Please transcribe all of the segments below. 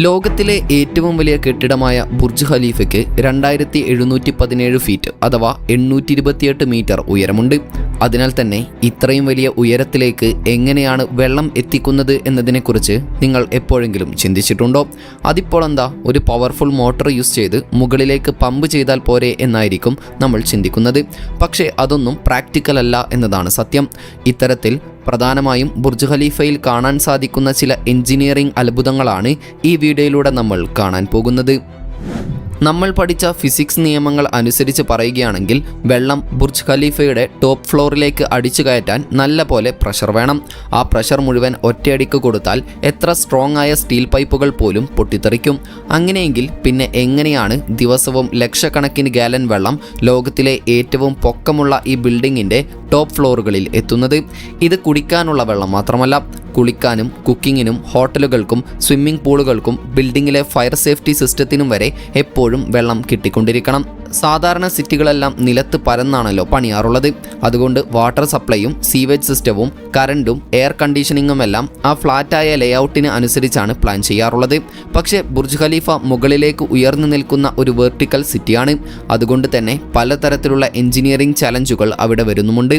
ലോകത്തിലെ ഏറ്റവും വലിയ കെട്ടിടമായ ബുർജ് ഖലീഫയ്ക്ക് 2717 ഫീറ്റ് അഥവാ 828 മീറ്റർ ഉയരമുണ്ട്. അതിനാൽ തന്നെ ഇത്രയും വലിയ ഉയരത്തിലേക്ക് എങ്ങനെയാണ് വെള്ളം എത്തിക്കുന്നത് എന്നതിനെക്കുറിച്ച് നിങ്ങൾ എപ്പോഴെങ്കിലും ചിന്തിച്ചിട്ടുണ്ടോ? അതിപ്പോൾ എന്താ, ഒരു പവർഫുൾ മോട്ടോർ യൂസ് ചെയ്ത് മുകളിലേക്ക് പമ്പ് ചെയ്താൽ പോരെ എന്നായിരിക്കും നമ്മൾ ചിന്തിക്കുന്നത്. പക്ഷേ അതൊന്നും പ്രാക്ടിക്കൽ അല്ല എന്നതാണ് സത്യം. ഇത്തരത്തിൽ പ്രധാനമായും ബുർജ് ഖലീഫയിൽ കാണാൻ സാധിക്കുന്ന ചില എഞ്ചിനീയറിംഗ് അത്ഭുതങ്ങളാണ് ഈ വീഡിയോയിലൂടെ നമ്മൾ കാണാൻ പോകുന്നത്. നമ്മൾ പഠിച്ച ഫിസിക്സ് നിയമങ്ങൾ അനുസരിച്ച് പറയുകയാണെങ്കിൽ വെള്ളം ബുർജ് ഖലീഫയുടെ ടോപ്പ് ഫ്ലോറിലേക്ക് അടിച്ചു കയറ്റാൻ നല്ല പോലെ പ്രഷർ വേണം. ആ പ്രഷർ മുഴുവൻ ഒറ്റയടിക്ക് കൊടുത്താൽ എത്ര സ്ട്രോങ് ആയ സ്റ്റീൽ പൈപ്പുകൾ പോലും പൊട്ടിത്തെറിക്കും. അങ്ങനെയെങ്കിൽ പിന്നെ എങ്ങനെയാണ് ദിവസവും ലക്ഷക്കണക്കിന് ഗാലൻ വെള്ളം ലോകത്തിലെ ഏറ്റവും പൊക്കമുള്ള ഈ ബിൽഡിങ്ങിൻ്റെ ടോപ്പ് ഫ്ലോറുകളിൽ എത്തുന്നത്? ഇത് കുടിക്കാനുള്ള വെള്ളം മാത്രമല്ല, കുളിക്കാനും കുക്കിങ്ങിനും ഹോട്ടലുകൾക്കും സ്വിമ്മിംഗ് പൂളുകൾക്കും ബിൽഡിങ്ങിലെ ഫയർ സേഫ്റ്റി സിസ്റ്റത്തിനും വരെ എപ്പോഴും വെള്ളം കിട്ടിക്കൊണ്ടിരിക്കണം. സാധാരണ സിറ്റികളെല്ലാം നിലത്ത് പരന്നാണല്ലോ പണിയാറുള്ളത്. അതുകൊണ്ട് വാട്ടർ സപ്ലൈയും സീവേജ് സിസ്റ്റവും കറണ്ടും എയർ കണ്ടീഷനിങ്ങുമെല്ലാം ആ ഫ്ലാറ്റായ ലേഔട്ടിന് അനുസരിച്ചാണ് പ്ലാൻ ചെയ്യാറുള്ളത്. പക്ഷേ ബുർജ് ഖലീഫ മുകളിലേക്ക് ഉയർന്നു നിൽക്കുന്ന ഒരു വെർട്ടിക്കൽ സിറ്റിയാണ്. അതുകൊണ്ട് തന്നെ പലതരത്തിലുള്ള എഞ്ചിനീയറിംഗ് ചലഞ്ചുകൾ അവിടെ വരുന്നുമുണ്ട്.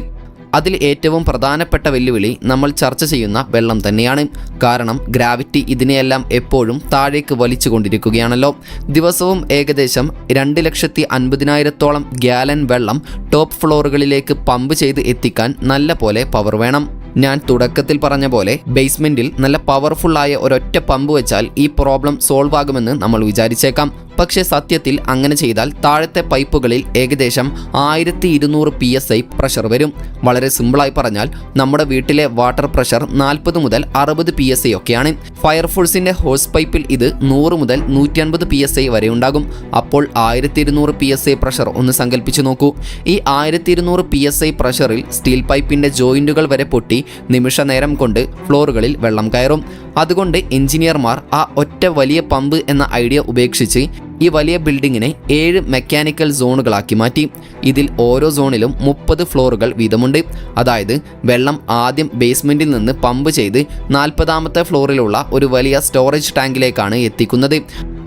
അതിൽ ഏറ്റവും പ്രധാനപ്പെട്ട വെല്ലുവിളി നമ്മൾ ചർച്ച ചെയ്യുന്ന വെള്ളം തന്നെയാണ്. കാരണം ഗ്രാവിറ്റി ഇതിനെയെല്ലാം എപ്പോഴും താഴേക്ക് വലിച്ചു കൊണ്ടിരിക്കുകയാണല്ലോ. ദിവസവും ഏകദേശം 2,50,000 ഗ്യാലൻ വെള്ളം ടോപ്പ് ഫ്ലോറുകളിലേക്ക് പമ്പ് ചെയ്ത് എത്തിക്കാൻ നല്ല പോലെ പവർ വേണം. ഞാൻ തുടക്കത്തിൽ പറഞ്ഞ പോലെ ബേസ്മെൻറ്റിൽ നല്ല പവർഫുള്ളായ ഒരൊറ്റ പമ്പ് വെച്ചാൽ ഈ പ്രോബ്ലം സോൾവ് ആകുമെന്ന് നമ്മൾ വിചാരിച്ചേക്കാം. പക്ഷേ സത്യത്തിൽ അങ്ങനെ ചെയ്താൽ താഴത്തെ പൈപ്പുകളിൽ ഏകദേശം 1200 PSI പ്രഷർ വരും. വളരെ സിമ്പിളായി പറഞ്ഞാൽ നമ്മുടെ വീട്ടിലെ വാട്ടർ പ്രഷർ 40 മുതൽ 60 PSI ഒക്കെയാണ്. ഫയർഫോഴ്സിൻ്റെ ഹോസ് പൈപ്പിൽ ഇത് 100 മുതൽ 150 PSI വരെ ഉണ്ടാകും. അപ്പോൾ 1200 PSI പ്രഷർ ഒന്ന് സങ്കല്പിച്ച് നോക്കൂ. ഈ 1200 PSI പ്രഷറിൽ സ്റ്റീൽ പൈപ്പിൻ്റെ ജോയിൻറ്റുകൾ വരെ പൊട്ടി നിമിഷ നേരം കൊണ്ട് ഫ്ലോറുകളിൽ വെള്ളം കയറും. അതുകൊണ്ട് എഞ്ചിനീയർമാർ ആ ഒറ്റ വലിയ പമ്പ് എന്ന ഐഡിയ ഉപേക്ഷിച്ച് ഈ വലിയ ബിൽഡിങ്ങിനെ 7 മെക്കാനിക്കൽ സോണുകളാക്കി മാറ്റി. ഇതിൽ ഓരോ സോണിലും 30 ഫ്ലോറുകൾ വീതമുണ്ട്. അതായത് വെള്ളം ആദ്യം ബേസ്മെൻറ്റിൽ നിന്ന് പമ്പ് ചെയ്ത് 40ാമത്തെ ഫ്ലോറിലുള്ള ഒരു വലിയ സ്റ്റോറേജ് ടാങ്കിലേക്കാണ് എത്തിക്കുന്നത്.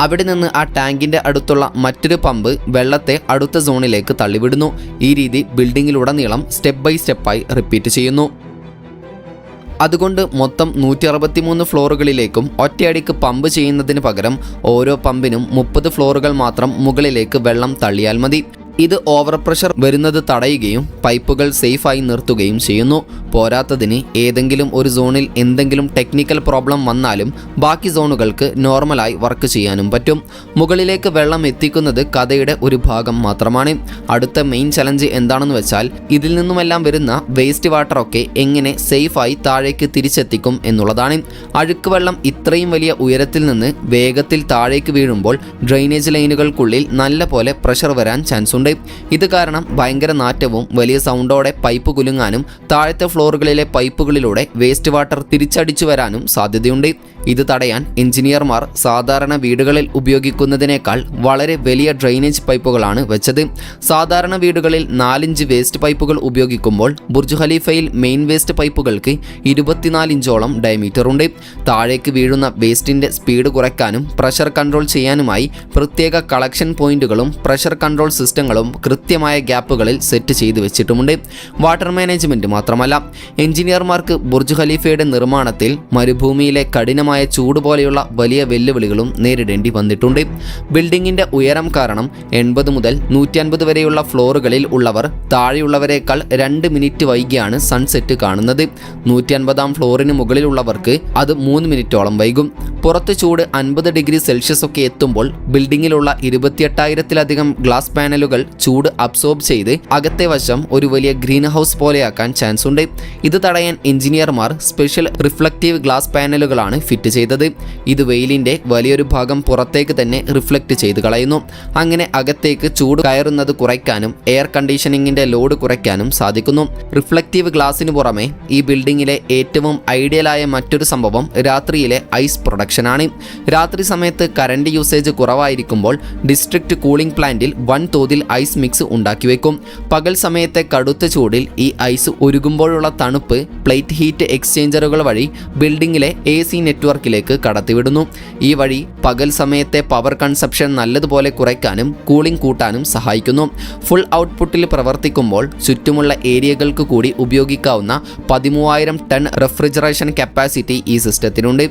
അവിടെ നിന്ന് ആ ടാങ്കിൻ്റെ അടുത്തുള്ള മറ്റൊരു പമ്പ് വെള്ളത്തെ അടുത്ത സോണിലേക്ക് തള്ളിവിടുന്നു. ഈ രീതി ബിൽഡിങ്ങിലുടനീളം സ്റ്റെപ്പ് ബൈ സ്റ്റെപ്പായി റിപ്പീറ്റ് ചെയ്യുന്നു. അതുകൊണ്ട് മൊത്തം 163 ഫ്ലോറുകളിലേക്കും ഒറ്റയടിക്ക് പമ്പ് ചെയ്യുന്നതിന് പകരം ഓരോ പമ്പിനും 30 ഫ്ലോറുകൾ മാത്രം മുകളിലേക്ക് വെള്ളം തള്ളിയാൽ മതി. ഇത് ഓവർ പ്രഷർ വരുന്നത് തടയുകയും പൈപ്പുകൾ സേഫായി നിർത്തുകയും ചെയ്യുന്നു. പോരാത്തതിന് ഏതെങ്കിലും ഒരു സോണിൽ എന്തെങ്കിലും ടെക്നിക്കൽ പ്രോബ്ലം വന്നാലും ബാക്കി സോണുകൾക്ക് നോർമലായി വർക്ക് ചെയ്യാനും പറ്റും. മുകളിലേക്ക് വെള്ളം എത്തിക്കുന്നത് കഥയുടെ ഒരു ഭാഗം മാത്രമാണ്. അടുത്ത മെയിൻ ചലഞ്ച് എന്താണെന്ന് വെച്ചാൽ ഇതിൽ നിന്നുമെല്ലാം വരുന്ന വേസ്റ്റ് വാട്ടറൊക്കെ എങ്ങനെ സേഫായി താഴേക്ക് തിരിച്ചെത്തിക്കും എന്നുള്ളതാണ്. അഴുക്ക് വെള്ളം ഇത്രയും വലിയ ഉയരത്തിൽ നിന്ന് വേഗത്തിൽ താഴേക്ക് വീഴുമ്പോൾ ഡ്രെയിനേജ് ലൈനുകൾക്കുള്ളിൽ നല്ല പോലെ പ്രഷർ വരാൻ ചാൻസ് ഉണ്ട്. ഇത് കാരണം ഭയങ്കര നാറ്റവും വലിയ സൗണ്ടോടെ പൈപ്പ് കുലുങ്ങാനും താഴത്തെ ഫ്ലോറുകളിലെ പൈപ്പുകളിലൂടെ വേസ്റ്റ് വാട്ടർ തിരിച്ചടിച്ചു വരാനും സാധ്യതയുണ്ട്. ഇത് തടയാൻ എഞ്ചിനീയർമാർ സാധാരണ വീടുകളിൽ ഉപയോഗിക്കുന്നതിനേക്കാൾ വളരെ വലിയ ഡ്രെയിനേജ് പൈപ്പുകളാണ് വെച്ചത്. സാധാരണ വീടുകളിൽ 4 ഇഞ്ച് വേസ്റ്റ് പൈപ്പുകൾ ഉപയോഗിക്കുമ്പോൾ ബുർജ് ഖലീഫയിൽ മെയിൻ വേസ്റ്റ് പൈപ്പുകൾക്ക് 24 ഇഞ്ചോളം ഡയമീറ്റർ ഉണ്ട്. താഴേക്ക് വീഴുന്ന വേസ്റ്റിൻ്റെ സ്പീഡ് കുറയ്ക്കാനും പ്രഷർ കൺട്രോൾ ചെയ്യാനുമായി പ്രത്യേക കളക്ഷൻ പോയിന്റുകളും പ്രഷർ കൺട്രോൾ സിസ്റ്റങ്ങളും കൃത്യമായ ഗ്യാപ്പുകളിൽ സെറ്റ് ചെയ്തു വെച്ചിട്ടുമുണ്ട്. വാട്ടർ മാനേജ്മെൻറ്റ് മാത്രമല്ല, എഞ്ചിനീയർമാർക്ക് ബുർജ് ഖലീഫയുടെ നിർമ്മാണത്തിൽ മരുഭൂമിയിലെ കഠിനമായ ചൂട് പോലെയുള്ള വലിയ വെല്ലുവിളികളും നേരിടേണ്ടി വന്നിട്ടുണ്ട്. ബിൽഡിങ്ങിൻ്റെ ഉയരം കാരണം 80 മുതൽ 150 വരെയുള്ള ഫ്ലോറുകളിൽ ഉള്ളവർ താഴെയുള്ളവരേക്കാൾ 2 മിനിറ്റ് വൈകിയാണ് സൺസെറ്റ് കാണുന്നത്. 150ാം ഫ്ലോറിന് മുകളിലുള്ളവർക്ക് അത് 3 മിനിറ്റോളം വൈകും. പുറത്ത് ചൂട് 50 ഡിഗ്രി സെൽഷ്യസ് ഒക്കെ എത്തുമ്പോൾ ബിൽഡിങ്ങിലുള്ള 28,000-ലധികം ഗ്ലാസ് പാനലുകൾ ചൂട് അബ്സോർബ് ചെയ്ത് അകത്തെ വശം ഒരു വലിയ ഗ്രീൻ ഹൗസ് പോലെയാക്കാൻ ചാൻസ് ഉണ്ട്. ഇത് തടയാൻ എഞ്ചിനീയർമാർ സ്പെഷ്യൽ റിഫ്ലക്റ്റീവ് ഗ്ലാസ് പാനലുകളാണ് ഫിറ്റ് ചെയ്തത്. ഇത് വെയിലിൻ്റെ വലിയൊരു ഭാഗം പുറത്തേക്ക് തന്നെ റിഫ്ലക്റ്റ് ചെയ്ത് കളയുന്നു. അങ്ങനെ അകത്തേക്ക് ചൂട് കയറുന്നത് കുറയ്ക്കാനും എയർ കണ്ടീഷനിങ്ങിൻ്റെ ലോഡ് കുറയ്ക്കാനും സാധിക്കുന്നു. റിഫ്ലക്റ്റീവ് ഗ്ലാസിന് പുറമെ ഈ ബിൽഡിങ്ങിലെ ഏറ്റവും ഐഡിയലായ മറ്റൊരു സംഭവം രാത്രിയിലെ ഐസ് പ്രൊഡക്ഷനാണ്. രാത്രി സമയത്ത് കറണ്ട് യൂസേജ് കുറവായിരിക്കുമ്പോൾ ഡിസ്ട്രിക്ട് കൂളിംഗ് പ്ലാന്റിൽ വൻതോതിൽ ഐസ് മിക്സ് ഉണ്ടാക്കി വെക്കും. പകൽ സമയത്തെ കടുത്ത ചൂടിൽ ഈ ഐസ് ഉരുകുമ്പോഴുള്ള തണുപ്പ് പ്ലേറ്റ് ഹീറ്റ് എക്സ്ചേഞ്ചറുകൾ വഴി ബിൽഡിങ്ങിലെ AC നെറ്റ്വർക്ക് നെറ്റ്വർക്കിലേക്ക് കടത്തിവിടുന്നു. ഈ വഴി പകൽ സമയത്തെ പവർ കൺസപ്ഷൻ നല്ലതുപോലെ കുറയ്ക്കാനും കൂളിംഗ് കൂട്ടാനും സഹായിക്കുന്നു. ഫുൾ ഔട്ട്പുട്ടിൽ പ്രവർത്തിക്കുമ്പോൾ ചുറ്റുമുള്ള ഏരിയകൾക്ക് കൂടി ഉപയോഗിക്കാവുന്ന 13,000 ടൺ റെഫ്രിജറേഷൻ കപ്പാസിറ്റി ഈ സിസ്റ്റത്തിനുണ്ട്.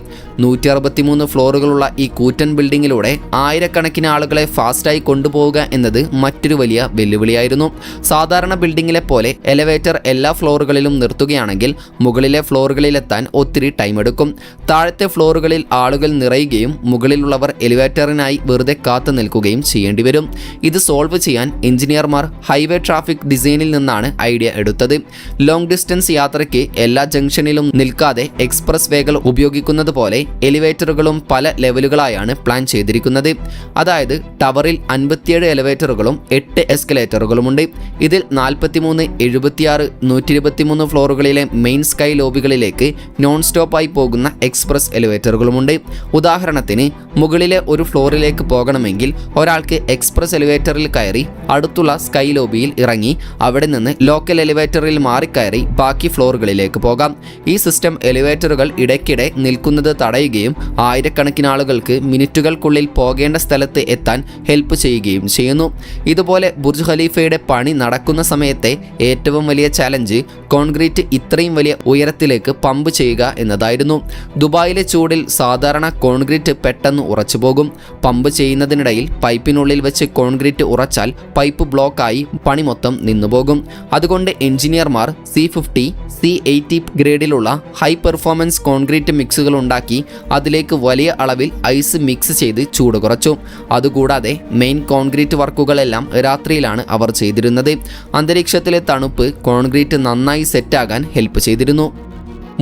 163 ഫ്ലോറുകളുള്ള ഈ കൂറ്റൻ ബിൽഡിങ്ങിലൂടെ ആയിരക്കണക്കിന് ആളുകളെ ഫാസ്റ്റായി കൊണ്ടുപോവുക എന്നത് മറ്റൊരു വലിയ വെല്ലുവിളിയായിരുന്നു. സാധാരണ ബിൽഡിങ്ങിലെ പോലെ എലവേറ്റർ എല്ലാ ഫ്ലോറുകളിലും നിർത്തുകയാണെങ്കിൽ മുകളിലെ ഫ്ലോറുകളിലെത്താൻ ഒത്തിരി ടൈം എടുക്കും. താഴത്തെ ഫ്ലോറുകളിൽ ആളുകൾ നിറയുകയും മുകളിലുള്ളവർ എലിവേറ്ററിനായി വെറുതെ കാത്തു നിൽക്കുകയും ചെയ്യേണ്ടി വരും. ഇത് സോൾവ് ചെയ്യാൻ എഞ്ചിനീയർമാർ ഹൈവേ ട്രാഫിക് ഡിസൈനിൽ നിന്നാണ് ഐഡിയ എടുത്തത്. ലോങ് ഡിസ്റ്റൻസ് യാത്രയ്ക്ക് എല്ലാ ജംഗ്ഷനിലും നിൽക്കാതെ എക്സ്പ്രസ് വേകൾ ഉപയോഗിക്കുന്നത് പോലെ എലിവേറ്ററുകളും പല ലെവലുകളായാണ് പ്ലാൻ ചെയ്തിരിക്കുന്നത്. അതായത് ടവറിൽ 57 എലിവേറ്ററുകളും 8 എസ്കലേറ്ററുകളുമുണ്ട്. ഇതിൽ 43, 76, 123 ഫ്ലോറുകളിലെ മെയിൻ സ്കൈ ലോബികളിലേക്ക് നോൺ സ്റ്റോപ്പായി പോകുന്ന എക്സ്പ്രസ് എലിവേറ്ററുകളുമുണ്ട്. ഉദാഹരണത്തിന് മുകളിലെ ഒരു ഫ്ലോറിലേക്ക് പോകണമെങ്കിൽ ഒരാൾക്ക് എക്സ്പ്രസ് എലിവേറ്ററിൽ കയറി അടുത്തുള്ള സ്കൈ ലോബിയിൽ ഇറങ്ങി അവിടെ നിന്ന് ലോക്കൽ എലിവേറ്ററിൽ മാറിക്കയറി ബാക്കി ഫ്ലോറുകളിലേക്ക് പോകാം. ഈ സിസ്റ്റം എലിവേറ്ററുകൾ ഇടയ്ക്കിടെ നിൽക്കുന്നത് തടയുകയും ആയിരക്കണക്കിന് ആളുകൾക്ക് മിനിറ്റുകൾക്കുള്ളിൽ പോകേണ്ട സ്ഥലത്ത് എത്താൻ ഹെൽപ്പ് ചെയ്യുകയും ചെയ്യുന്നു. ഇതുപോലെ ബുർജ് ഖലീഫയുടെ പണി നടക്കുന്ന സമയത്തെ ഏറ്റവും വലിയ ചാലഞ്ച് കോൺക്രീറ്റ് ഇത്രയും വലിയ ഉയരത്തിലേക്ക് പമ്പ് ചെയ്യുക എന്നതായിരുന്നു. ദുബായിലെ ചൂടിൽ സാധാരണ കോൺക്രീറ്റ് പെട്ടെന്ന് ഉറച്ചു പോകും. പമ്പ് ചെയ്യുന്നതിനിടയിൽ പൈപ്പിനുള്ളിൽ വെച്ച് കോൺക്രീറ്റ് ഉറച്ചാൽ പൈപ്പ് ബ്ലോക്കായി പണി മൊത്തം നിന്നുപോകും. അതുകൊണ്ട് എഞ്ചിനീയർമാർ C50, C80 ഗ്രേഡിലുള്ള ഹൈ പെർഫോമൻസ് കോൺക്രീറ്റ് മിക്സുകൾ ഉണ്ടാക്കി അതിലേക്ക് വലിയ അളവിൽ ഐസ് മിക്സ് ചെയ്ത് ചൂട് കുറച്ചു. അതുകൂടാതെ മെയിൻ കോൺക്രീറ്റ് വർക്കുകളെല്ലാം രാത്രിയിലാണ് അവർ ചെയ്തിരുന്നത്. അന്തരീക്ഷത്തിലെ തണുപ്പ് കോൺക്രീറ്റ് നന്നായി സെറ്റാകാൻ ഹെൽപ്പ് ചെയ്തിരുന്നു.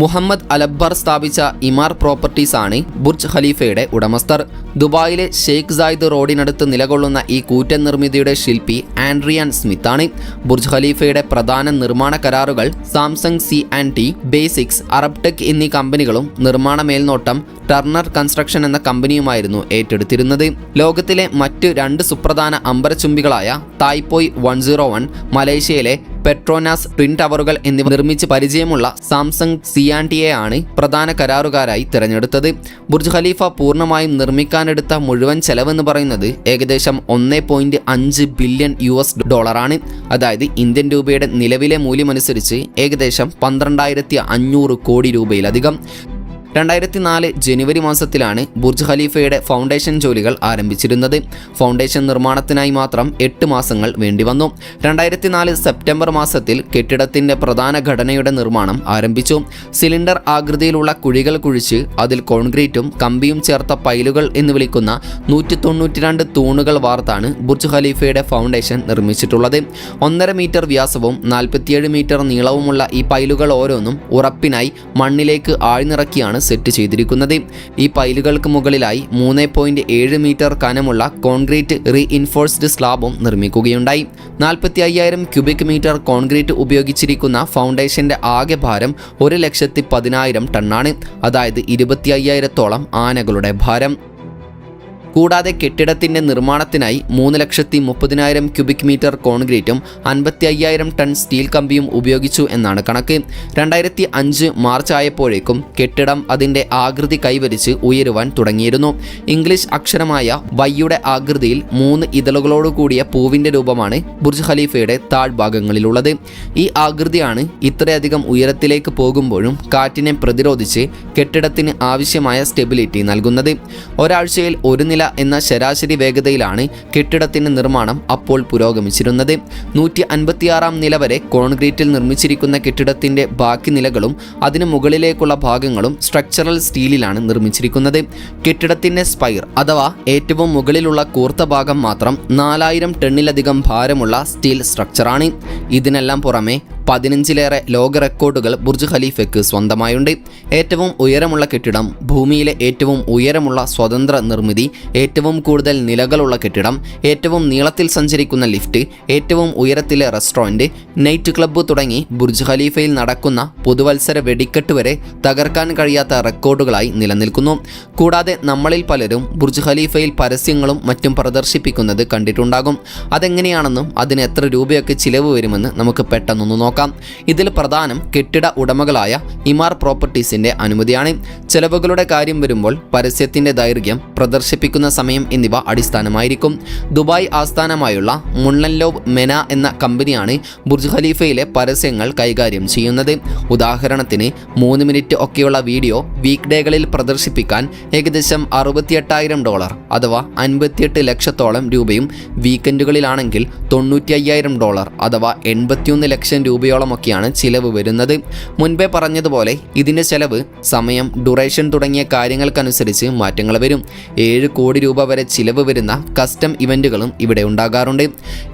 മുഹമ്മദ് അലബ്ബർ സ്ഥാപിച്ച ഇമാർ പ്രോപ്പർട്ടീസ് ആണ് ബുർജ് ഖലീഫയുടെ ഉടമസ്ഥർ. ദുബായിലെ ഷെയ്ഖ് സായിദ് റോഡിനടുത്ത് നിലകൊള്ളുന്ന ഈ കൂറ്റൻ നിർമ്മിതിയുടെ ശില്പി ആൻഡ്രിയാൻ സ്മിത്ത് ആണ്. ബുർജ് ഖലീഫയുടെ പ്രധാന നിർമ്മാണ കരാറുകൾ സാംസങ് C&T, ബേസിക്സ്, അറബ്ടെക് എന്നീ കമ്പനികളും നിർമ്മാണ മേൽനോട്ടം ടർണർ കൺസ്ട്രക്ഷൻ എന്ന കമ്പനിയുമായിരുന്നു ഏറ്റെടുത്തിരുന്നത്. ലോകത്തിലെ മറ്റ് 2 സുപ്രധാന അമ്പരചുംബികളായ തായ്പോയ് 101, മലേഷ്യയിലെ പെട്രോനാസ് ട്വിൻ ടവറുകൾ എന്നിവ നിർമ്മിച്ച് പരിചയമുള്ള സാംസങ് C&T ആണ് പ്രധാന കരാറുകാരായി തിരഞ്ഞെടുത്തത്. ബുർജ് ഖലീഫ പൂർണ്ണമായും നിർമ്മിക്കാനെടുത്ത മുഴുവൻ ചെലവെന്ന് പറയുന്നത് ഏകദേശം $1.5 ബില്യൺ ആണ്. അതായത് ഇന്ത്യൻ രൂപയുടെ നിലവിലെ മൂല്യമനുസരിച്ച് ഏകദേശം 12,500 കോടി രൂപയിലധികം. 2004 ജനുവരി മാസത്തിലാണ് ബുർജ് ഖലീഫയുടെ ഫൗണ്ടേഷൻ ജോലികൾ ആരംഭിച്ചിരുന്നത്. ഫൗണ്ടേഷൻ നിർമ്മാണത്തിനായി മാത്രം 8 മാസങ്ങൾ വേണ്ടിവന്നു. 2004 സെപ്റ്റംബർ മാസത്തിൽ കെട്ടിടത്തിൻ്റെ പ്രധാന ഘടനയുടെ നിർമ്മാണം ആരംഭിച്ചു. സിലിണ്ടർ ആകൃതിയിലുള്ള കുഴികൾ കുഴിച്ച് അതിൽ കോൺക്രീറ്റും കമ്പിയും ചേർത്ത പൈലുകൾ എന്ന് വിളിക്കുന്ന 192 തൂണുകൾ വാർത്താണ് ബുർജ് ഖലീഫയുടെ ഫൗണ്ടേഷൻ നിർമ്മിച്ചിട്ടുള്ളത്. 1.5 മീറ്റർ വ്യാസവും 47 മീറ്റർ നീളവുമുള്ള ഈ പൈലുകൾ ഓരോന്നും ഉറപ്പിനായി മണ്ണിലേക്ക് ആഴ്ന്നിറക്കിയാണ് സെറ്റ് ചെയ്തിരിക്കുന്നത്. ഈ പൈലുകൾക്ക് മുകളിലായി 3.7 മീറ്റർ കനമുള്ള കോൺക്രീറ്റ് റീഇൻഫോഴ്സ്ഡ് സ്ലാബും നിർമ്മിക്കുകയുണ്ടായി. 45,000 ക്യൂബിക് മീറ്റർ കോൺക്രീറ്റ് ഉപയോഗിച്ചിരിക്കുന്ന ഫൗണ്ടേഷന്റെ ആകെ ഭാരം 1,10,000 ടണ്ണാണ്. അതായത് 25,000-ഓളം ആനകളുടെ ഭാരം. കൂടാതെ കെട്ടിടത്തിൻ്റെ നിർമ്മാണത്തിനായി 3,30,000 ക്യൂബിക് മീറ്റർ കോൺക്രീറ്റും 55,000 ടൺ സ്റ്റീൽ കമ്പിയും ഉപയോഗിച്ചു എന്നാണ് കണക്ക്. 2005 മാർച്ച് ആയപ്പോഴേക്കും കെട്ടിടം അതിൻ്റെ ആകൃതി കൈവരിച്ച് ഉയരുവാൻ തുടങ്ങിയിരുന്നു. ഇംഗ്ലീഷ് അക്ഷരമായ വൈയുടെ ആകൃതിയിൽ 3 ഇതളുകളോട് കൂടിയ പൂവിൻ്റെ രൂപമാണ് ബുർജ് ഖലീഫയുടെ താഴ്ഭാഗങ്ങളിലുള്ളത്. ഈ ആകൃതിയാണ് ഇത്രയധികം ഉയരത്തിലേക്ക് പോകുമ്പോഴും കാറ്റിനെ പ്രതിരോധിച്ച് കെട്ടിടത്തിന് ആവശ്യമായ സ്റ്റെബിലിറ്റി നൽകുന്നത്. ഒരാഴ്ചയിൽ ഒരു നില എന്ന ശരാശരി വേഗതയിലാണ് കെട്ടിടത്തിന്റെ നിർമ്മാണം അപ്പോൾ പുരോഗമിച്ചിരുന്നത്. 156 നില വരെ കോൺക്രീറ്റിൽ നിർമ്മിച്ചിരിക്കുന്ന കെട്ടിടത്തിന്റെ ബാക്കി നിലകളും അതിനു മുകളിലേക്കുള്ള ഭാഗങ്ങളും സ്ട്രക്ചറൽ സ്റ്റീലിലാണ് നിർമ്മിച്ചിരിക്കുന്നത്. കെട്ടിടത്തിന്റെ സ്പൈർ അഥവാ ഏറ്റവും മുകളിലുള്ള കൂർത്ത ഭാഗം മാത്രം 4,000 ടണ്ണിലധികം ഭാരമുള്ള സ്റ്റീൽ സ്ട്രക്ചറാണ്. ഇതിനെല്ലാം പുറമെ 15ലേറെ ലോക റെക്കോർഡുകൾ ബുർജ് ഖലീഫയ്ക്ക് സ്വന്തമായുണ്ട്. ഏറ്റവും ഉയരമുള്ള കെട്ടിടം, ഭൂമിയിലെ ഏറ്റവും ഉയരമുള്ള സ്വതന്ത്ര നിർമ്മിതി, ഏറ്റവും കൂടുതൽ നിലകളുള്ള കെട്ടിടം, ഏറ്റവും നീളത്തിൽ സഞ്ചരിക്കുന്ന ലിഫ്റ്റ്, ഏറ്റവും ഉയരത്തിലെ റെസ്റ്റോറൻറ്റ്, നൈറ്റ് ക്ലബ്ബ് തുടങ്ങി ബുർജ് ഖലീഫയിൽ നടക്കുന്ന പുതുവത്സര വെടിക്കെട്ട് വരെ തകർക്കാൻ കഴിയാത്ത റെക്കോർഡുകളായി നിലനിൽക്കുന്നു. കൂടാതെ നമ്മളിൽ പലരും ബുർജ് ഖലീഫയിൽ പരസ്യങ്ങളും മറ്റും പ്രദർശിപ്പിക്കുന്നത് കണ്ടിട്ടുണ്ടാകും. അതെങ്ങനെയാണെന്നും അതിന് എത്ര രൂപയൊക്കെ ചിലവ് വരുമെന്ന് നമുക്ക് പെട്ടെന്നൊന്ന് നോക്കാം. ഇതിൽ പ്രധാനം കെട്ടിട ഉടമകളായ ഇമാർ പ്രോപ്പർട്ടീസിൻ്റെ അനുമതിയാണ്. ചെലവുകളുടെ കാര്യം വരുമ്പോൾ പരസ്യത്തിൻ്റെ ദൈർഘ്യം, പ്രദർശിപ്പിക്കുന്ന സമയം എന്നിവ അടിസ്ഥാനമായിരിക്കും. ദുബായ് ആസ്ഥാനമായുള്ള മുള്ളൻലോവ് മെന എന്ന കമ്പനിയാണ് ബുർജ് ഖലീഫയിലെ പരസ്യങ്ങൾ കൈകാര്യം ചെയ്യുന്നത്. ഉദാഹരണത്തിന് 3 മിനിറ്റ് ഒക്കെയുള്ള വീഡിയോ വീക്ക് ഡേകളിൽ പ്രദർശിപ്പിക്കാൻ ഏകദേശം $68,000 അഥവാ 58 ലക്ഷത്തോളം രൂപയും വീക്കെൻഡുകളിലാണെങ്കിൽ $95,000 അഥവാ 81 ലക്ഷം രൂപയോളമൊക്കെയാണ് ചിലവ് വരുന്നത്. മുൻപേ പറഞ്ഞതുപോലെ ഇതിൻ്റെ ചെലവ്, സമയം, ഡ്യൂറേഷൻ തുടങ്ങിയ കാര്യങ്ങൾക്കനുസരിച്ച് മാറ്റങ്ങൾ വരും. 7 കോടി രൂപ വരെ ചിലവ് വരുന്ന കസ്റ്റം ഇവൻറ്റുകളും ഇവിടെ ഉണ്ടാകാറുണ്ട്.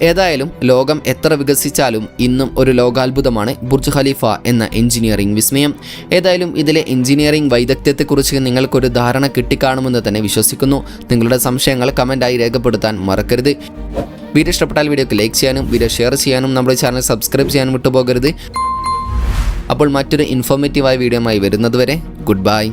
ഏതായാലും ലോകം എത്ര വികസിച്ചാലും ഇന്നും ഒരു ലോകാത്ഭുതമാണ് ബുർജ് ഖലീഫ എന്ന എഞ്ചിനീയറിംഗ് വിസ്മയം. ഏതായാലും ഇതിലെ എഞ്ചിനീയറിംഗ് വൈദഗ്ധ്യത്തെക്കുറിച്ച് നിങ്ങൾക്കൊരു ധാരണ കിട്ടിക്കാണുമെന്ന് തന്നെ വിശ്വസിക്കുന്നു. നിങ്ങളുടെ സംശയങ്ങൾ കമൻറ്റായി രേഖപ്പെടുത്താൻ മറക്കരുത്. വീഡിയോ ഇഷ്ടപ്പെട്ടാൽ വീഡിയോക്ക് ലൈക്ക് ചെയ്യാനും വീഡിയോ ഷെയർ ചെയ്യാനും നമ്മുടെ ചാനൽ സബ്സ്ക്രൈബ് ചെയ്യാനും വിട്ടുപോകരുത്. അപ്പോൾ മറ്റൊരു ഇൻഫോർമേറ്റീവായ വീഡിയോയുമായി വരുന്നതുവരെ ഗുഡ് ബൈ.